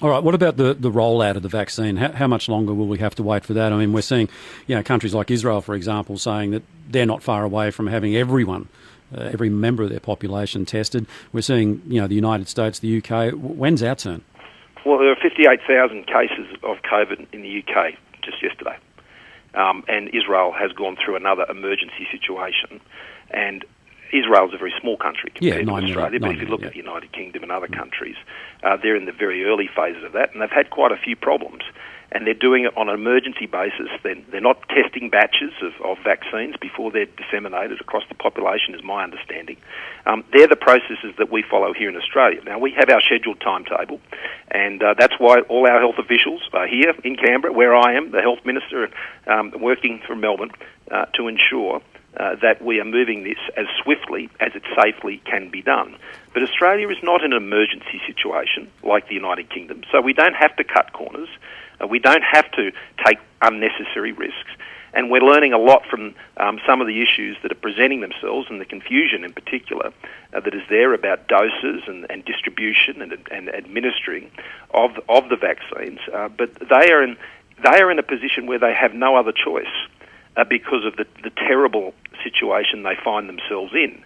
All right, what about the rollout of the vaccine? How much longer will we have to wait for that? I mean, we're seeing, countries like Israel, for example, saying that they're not far away from having everyone, every member of their population tested. We're seeing, the United States, the UK. When's our turn? Well, there are 58,000 cases of COVID in the UK just yesterday. And Israel has gone through another emergency situation. And Israel is a very small country compared to Australia, but if you look at the United Kingdom and other countries, they're in the very early phases of that, and they've had quite a few problems. And they're doing it on an emergency basis. They're not testing batches of vaccines before they're disseminated across the population, is my understanding. They're the processes that we follow here in Australia. Now, we have our scheduled timetable, and that's why all our health officials are here in Canberra, where I am, the health minister, working from Melbourne, to ensure that we are moving this as swiftly as it safely can be done. But Australia is not in an emergency situation like the United Kingdom, so we don't have to cut corners. We don't have to take unnecessary risks. And we're learning a lot from some of the issues that are presenting themselves, and the confusion in particular that is there about doses and distribution and administering of the vaccines. But they are in a position where they have no other choice because of the terrible situation they find themselves in.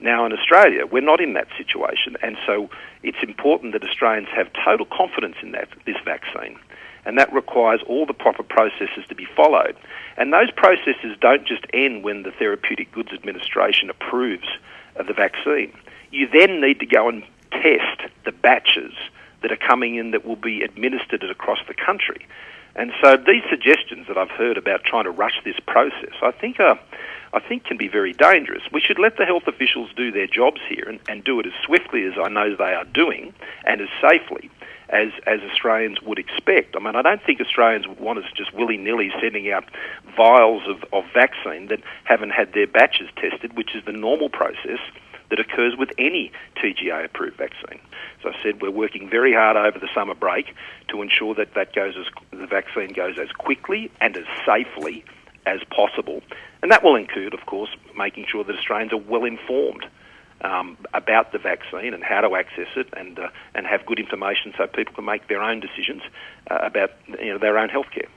Now, in Australia, we're not in that situation, and so it's important that Australians have total confidence in this vaccine. And that requires all the proper processes to be followed. And those processes don't just end when the Therapeutic Goods Administration approves of the vaccine. You then need to go and test the batches that are coming in that will be administered across the country. And so these suggestions that I've heard about trying to rush this process, I think can be very dangerous. We should let the health officials do their jobs here and do it as swiftly as I know they are doing, and as safely as Australians would expect. I mean, I don't think Australians would want us just willy-nilly sending out vials of vaccine that haven't had their batches tested, which is the normal process that occurs with any TGA-approved vaccine. As I said, we're working very hard over the summer break to ensure that the vaccine goes as quickly and as safely as possible. And that will include, of course, making sure that Australians are well informed about the vaccine and how to access it, and have good information so people can make their own decisions about their own healthcare.